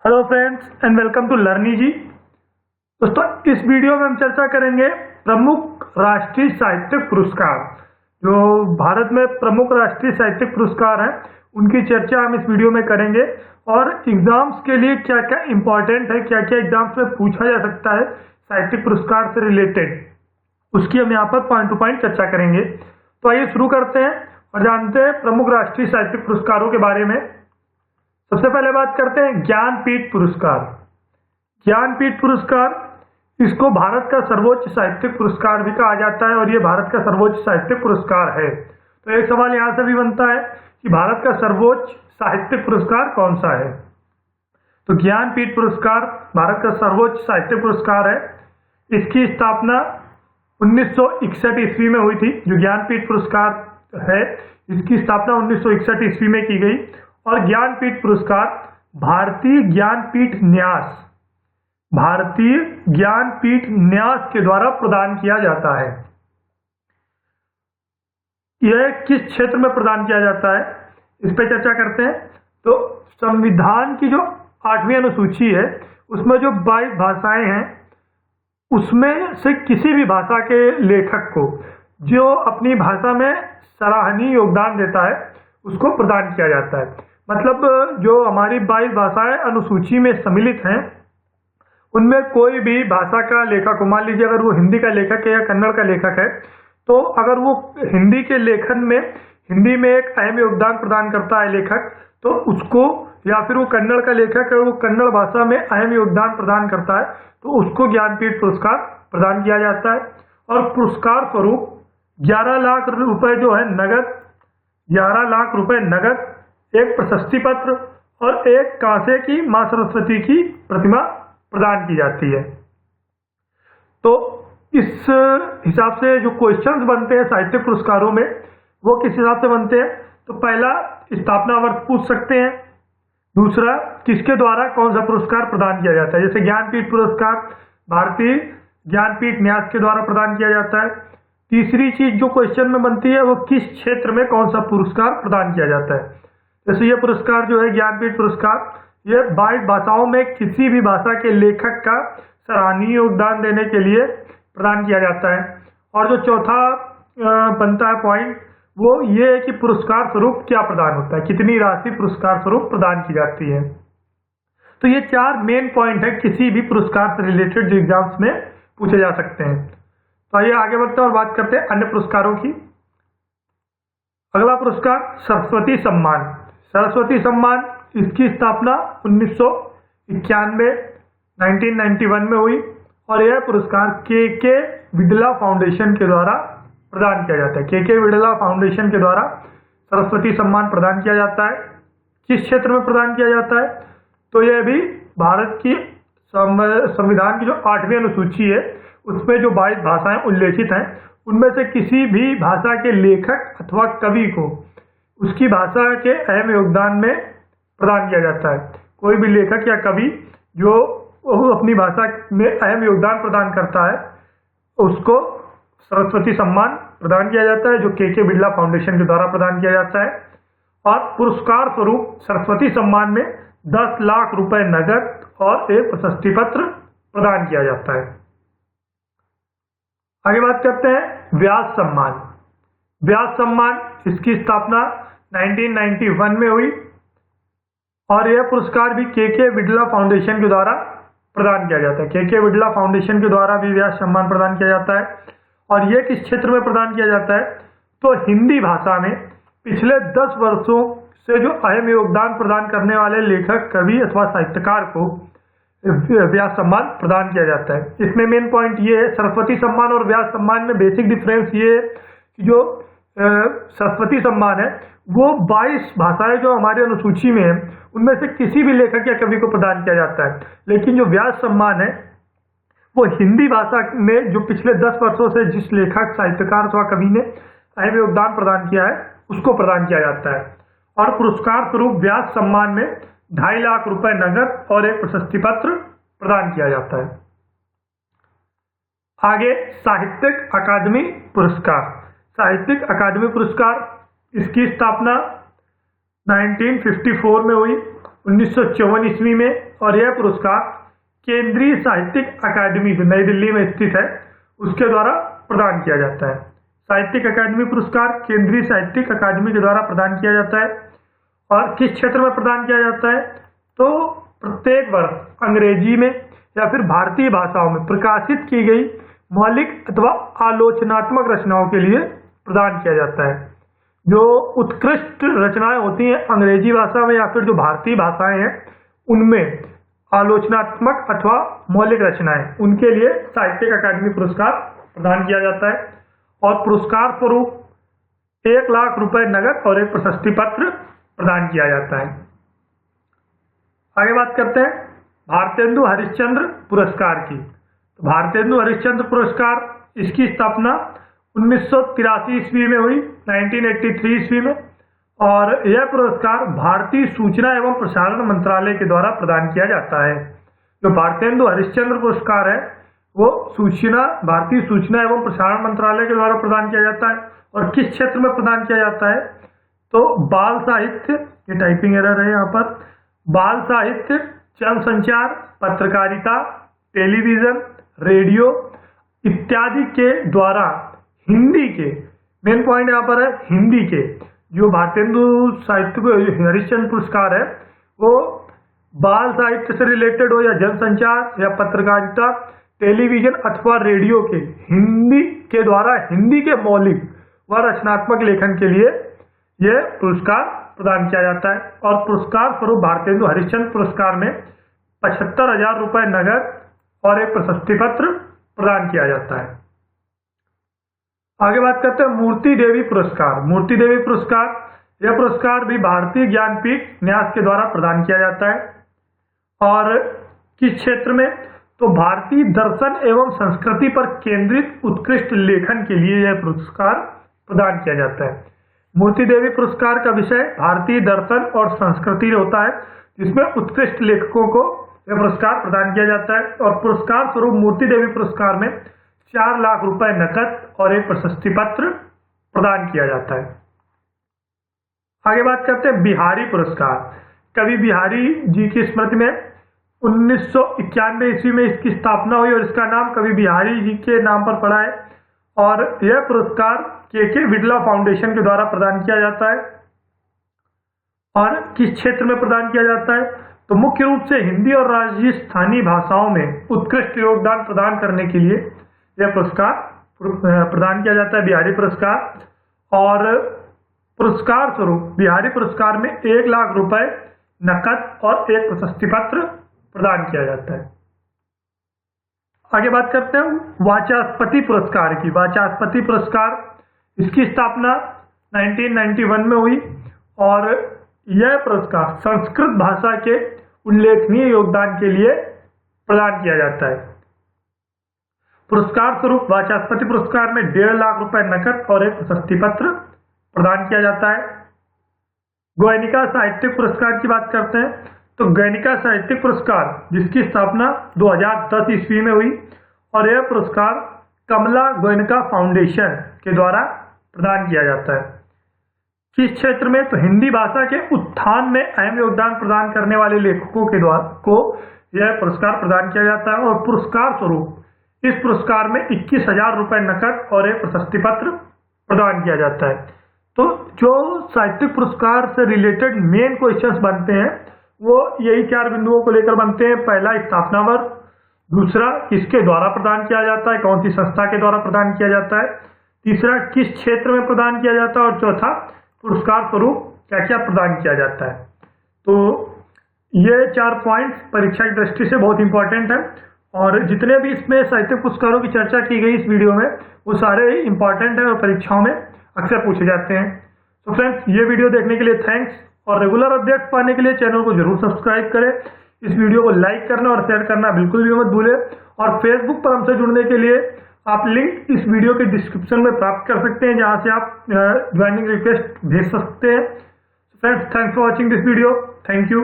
Hello friends and welcome to लर्नी जी। दोस्तों, इस वीडियो में हम चर्चा करेंगे प्रमुख राष्ट्रीय साहित्यिक पुरस्कार। जो भारत में प्रमुख राष्ट्रीय साहित्यिक पुरस्कार हैं उनकी चर्चा हम इस वीडियो में करेंगे और एग्जाम्स के लिए क्या क्या इंपॉर्टेंट है, क्या क्या एग्जाम्स में पूछा जा सकता है साहित्यिक पुरस्कार से रिलेटेड, उसकी हम यहाँ पर पॉइंट टू पॉइंट चर्चा करेंगे। तो आइए शुरू करते हैं और जानते हैं प्रमुख राष्ट्रीय साहित्यिक पुरस्कारों के बारे में। सबसे पहले बात करते हैं ज्ञानपीठ पुरस्कार। ज्ञानपीठ पुरस्कार, इसको भारत का सर्वोच्च साहित्यिक पुरस्कार भी कहा जाता है और ये भारत का सर्वोच्च साहित्यिक पुरस्कार है। तो एक सवाल यहाँ से भी बनता है कि भारत का सर्वोच्च साहित्यिक पुरस्कार कौन सा है। तो ज्ञानपीठ पुरस्कार भारत का सर्वोच्च साहित्यिक पुरस्कार है। इसकी स्थापना 1961 ईस्वी में हुई थी। जो ज्ञानपीठ पुरस्कार है इसकी स्थापना 1961 ईस्वी में की गई और ज्ञानपीठ पुरस्कार भारतीय ज्ञानपीठ न्यास के द्वारा प्रदान किया जाता है। यह किस क्षेत्र में प्रदान किया जाता है, इस पर चर्चा करते हैं। तो संविधान की जो 8वीं अनुसूची है उसमें जो 22 भाषाएं हैं उसमें से किसी भी भाषा के लेखक को जो अपनी भाषा में सराहनीय योगदान देता है उसको प्रदान किया जाता है। मतलब जो हमारी 22 भाषाएं अनुसूची में सम्मिलित हैं उनमें कोई भी भाषा का लेखक हो, मान लीजिए अगर वो हिंदी का लेखक है या कन्नड़ का लेखक है, तो अगर वो हिंदी के लेखन में हिंदी में एक अहम योगदान प्रदान करता है लेखक, तो उसको, या फिर वो कन्नड़ का लेखक है वो कन्नड़ भाषा में अहम योगदान प्रदान करता है तो उसको ज्ञानपीठ पुरस्कार प्रदान किया जाता है। और पुरस्कार स्वरूप 11 लाख रुपए जो है नगद, 11 लाख रुपए नगद, एक प्रशस्ति पत्र और एक कांसे की मां सरस्वती की प्रतिमा प्रदान की जाती है। तो इस हिसाब से जो क्वेश्चंस बनते हैं साहित्यिक पुरस्कारों में वो किस हिसाब से बनते हैं। तो पहला, स्थापना वर्ष पूछ सकते हैं। दूसरा, किसके द्वारा कौन सा पुरस्कार प्रदान किया जाता है। जैसे ज्ञानपीठ पुरस्कार भारतीय ज्ञानपीठ न्यास के द्वारा प्रदान किया जाता है। तीसरी चीज जो क्वेश्चन में बनती है वो किस क्षेत्र में कौन सा पुरस्कार प्रदान किया जाता है। जैसे ये पुरस्कार जो है ज्ञानपीठ पुरस्कार, ये 22 भाषाओं में किसी भी भाषा के लेखक का सराहनीय योगदान देने के लिए प्रदान किया जाता है। और जो चौथा बनता है पॉइंट, वो ये है कि पुरस्कार स्वरूप क्या प्रदान होता है, कितनी राशि पुरस्कार स्वरूप प्रदान की जाती है। तो ये 4 मेन पॉइंट है किसी भी पुरस्कार से रिलेटेड जो एग्जाम्स में पूछे जा सकते हैं। तो आइए आगे बढ़ते हैं और बात करते हैं अन्य पुरस्कारों की। अगला पुरस्कार सरस्वती सम्मान। सरस्वती सम्मान, इसकी स्थापना 1991 में हुई और यह पुरस्कार के बिड़ला फाउंडेशन के द्वारा प्रदान किया जाता है। के बिड़ला फाउंडेशन के द्वारा सरस्वती सम्मान प्रदान किया जाता है। किस क्षेत्र में प्रदान किया जाता है, तो यह भी भारत की संविधान की जो 8वीं अनुसूची है उसमें जो 22 भाषाएं उल्लेखित हैं उनमें से किसी भी भाषा के लेखक अथवा कवि को उसकी भाषा के अहम योगदान में प्रदान किया जाता है। कोई भी लेखक या कवि जो अपनी भाषा में अहम योगदान प्रदान करता है उसको सरस्वती सम्मान प्रदान किया जाता है, जो के बिड़ला फाउंडेशन के द्वारा प्रदान किया जाता है। और पुरस्कार स्वरूप सरस्वती सम्मान में 10 लाख रुपए नगद और एक प्रशस्ति पत्र प्रदान किया जाता है। आगे बात करते हैं व्यास सम्मान। व्यास सम्मान, इसकी स्थापना 1991 में हुई और यह पुरस्कार भी के बिड़ला फाउंडेशन के द्वारा प्रदान किया जाता है। के बिड़ला फाउंडेशन के द्वारा भी व्यास सम्मान प्रदान किया जाता है। और यह किस क्षेत्र में प्रदान किया जाता है, तो हिंदी भाषा में पिछले 10 वर्षों से जो अहम योगदान प्रदान करने वाले लेखक, कवि अथवा साहित्यकार को व्यास सम्मान प्रदान किया जाता है। इसमें मेन पॉइंट ये है, सरस्वती सम्मान और व्यास सम्मान में बेसिक डिफरेंस ये है कि जो सरस्वती सम्मान है वो 22 भाषाएं जो हमारी अनुसूची में है उनमें से किसी भी लेखक या कवि को प्रदान किया जाता है। लेकिन जो व्यास सम्मान है वो हिंदी भाषा में जो पिछले 10 वर्षों से जिस लेखक, साहित्यकार अथवा कवि ने अहम योगदान प्रदान किया है उसको प्रदान किया जाता है। और पुरस्कार स्वरूप व्यास सम्मान में 2.5 लाख रुपए नगद और एक प्रशस्ति पत्र प्रदान किया जाता है। आगे साहित्यिक अकादमी पुरस्कार। साहित्यिक अकादमी पुरस्कार, इसकी स्थापना 1954 में हुई 1954 ईस्वी में, और यह पुरस्कार केंद्रीय साहित्यिक अकादमी जो नई दिल्ली में स्थित है उसके द्वारा प्रदान किया जाता है। साहित्यिक अकादमी पुरस्कार केंद्रीय साहित्यिक अकादमी के द्वारा प्रदान किया जाता है। और किस क्षेत्र में प्रदान किया जाता है? तो प्रत्येक वर्ष अंग्रेजी में या फिर भारतीय भाषाओं में प्रकाशित की गई मौलिक अथवा आलोचनात्मक रचनाओं के लिए प्रदान किया जाता है। जो उत्कृष्ट रचनाएं होती हैं अंग्रेजी भाषा में या फिर जो भारतीय भाषाएं हैं उनमें आलोचनात्मक अथवा मौलिक रचनाएं, उनके लिए साहित्यिक अकादमी पुरस्कार प्रदान किया जाता है। और पुरस्कार स्वरूप 1 लाख रुपए नगद और एक प्रशस्ति पत्र प्रदान किया जाता है। आगे बात करते हैं भारतेंदु हरिश्चंद्र पुरस्कार की। तो भारतेंदु हरिश्चंद्र पुरस्कार, इसकी स्थापना 1983 ईस्वी में हुई, 1983 ईस्वी में, और यह पुरस्कार भारतीय सूचना एवं प्रसारण मंत्रालय के द्वारा प्रदान किया जाता है। जो भारतेंदु हरिश्चंद्र पुरस्कार है वो भारतीय सूचना एवं प्रसारण मंत्रालय के द्वारा प्रदान किया जाता है। और किस क्षेत्र में प्रदान किया जाता है? तो बाल साहित्य, ये टाइपिंग एरर है यहाँ पर, बाल साहित्य, जनसंचार, पत्रकारिता, टेलीविजन, रेडियो इत्यादि के द्वारा हिंदी के, मेन पॉइंट यहाँ पर है हिंदी के, जो भारतेंदु साहित्य हरिश्चंद्र पुरस्कार है वो बाल साहित्य से रिलेटेड हो या जनसंचार या पत्रकारिता, टेलीविजन अथवा रेडियो के हिंदी के द्वारा हिंदी के मौलिक व रचनात्मक लेखन के लिए यह पुरस्कार प्रदान किया जाता है। और पुरस्कार स्वरूप भारतेंदु हरिश्चंद्र पुरस्कार में 75,000 रुपए नगद और एक प्रशस्ति पत्र प्रदान किया जाता है। आगे बात करते हैं मूर्ति देवी पुरस्कार। मूर्ति देवी पुरस्कार, यह पुरस्कार भी भारतीय ज्ञानपीठ न्यास के द्वारा प्रदान किया जाता है। और किस क्षेत्र में? तो भारतीय दर्शन एवं संस्कृति पर केंद्रित उत्कृष्ट लेखन के लिए यह पुरस्कार प्रदान किया जाता है। मूर्ति देवी पुरस्कार का विषय भारतीय दर्शन और संस्कृति होता है, जिसमें उत्कृष्ट लेखकों को यह पुरस्कार प्रदान किया जाता है। और पुरस्कार स्वरूप मूर्ति देवी पुरस्कार में 4 लाख रुपए नकद और एक प्रशस्ति पत्र प्रदान किया जाता है। आगे बात करते हैं बिहारी पुरस्कार। कवि बिहारी जी की स्मृति में 1991 ईस्वी में इसकी स्थापना हुई और इसका नाम कवि बिहारी जी के नाम पर पड़ा है। और यह पुरस्कार के बिड़ला फाउंडेशन के द्वारा प्रदान किया जाता है। और किस क्षेत्र में प्रदान किया जाता है? तो मुख्य रूप से हिंदी और राजस्थानी भाषाओं में उत्कृष्ट योगदान प्रदान करने के लिए यह पुरस्कार प्रदान किया जाता है, बिहारी पुरस्कार। और पुरस्कार स्वरूप बिहारी पुरस्कार में 1 लाख रुपए नकद और एक प्रशस्ति पत्र प्रदान किया जाता है। आगे बात करते हैं वाचस्पति पुरस्कार की। वाचस्पति पुरस्कार, इसकी स्थापना 1991 में हुई और यह पुरस्कार संस्कृत भाषा के उल्लेखनीय योगदान के लिए प्रदान किया जाता है। पुरस्कार स्वरूप वाचस्पति पुरस्कार में 1.5 लाख रुपए नकद और एक प्रशस्ति पत्र प्रदान किया जाता है। गोयनिका साहित्यिक पुरस्कार की बात करते हैं तो गोयनिका साहित्यिक पुरस्कार, जिसकी स्थापना 2010 ईस्वी में हुई और यह पुरस्कार कमला गोयनका फाउंडेशन के द्वारा प्रदान किया जाता है। किस क्षेत्र में? तो हिंदी भाषा के उत्थान में अहम योगदान प्रदान करने वाले लेखकों के द्वारा को यह पुरस्कार प्रदान किया जाता है। और पुरस्कार स्वरूप इस पुरस्कार में 21,000 रुपए नकद और एक प्रशस्ति पत्र प्रदान किया जाता है। तो जो साहित्यिक पुरस्कार से रिलेटेड मेन क्वेश्चंस बनते हैं वो यही 4 बिंदुओं को लेकर बनते हैं। पहला, स्थापना वर्ष। दूसरा, किसके द्वारा प्रदान किया जाता है, कौन सी संस्था के द्वारा प्रदान किया जाता है। तीसरा, किस क्षेत्र में प्रदान किया जाता है। और चौथा, पुरस्कार स्वरूप क्या क्या प्रदान किया जाता है। तो ये 4 पॉइंट्स परीक्षा की दृष्टि से बहुत इंपॉर्टेंट है और जितने भी इसमें साहित्यिक पुरस्कारों की चर्चा की गई इस वीडियो में वो सारे इंपॉर्टेंट है और परीक्षाओं में अक्सर पूछे जाते हैं। तो फ्रेंड्स, ये वीडियो देखने के लिए थैंक्स और रेगुलर अपडेट्स पाने के लिए चैनल को जरूर सब्सक्राइब करें। इस वीडियो को लाइक करना और शेयर करना बिल्कुल भी मत भूलें। और फेसबुक पर हमसे जुड़ने के लिए आप लिंक इस वीडियो के डिस्क्रिप्शन में प्राप्त कर सकते हैं, जहां से आप ज्वाइनिंग रिक्वेस्ट भेज सकते हैं। Friends, thanks for watching this video. Thank you.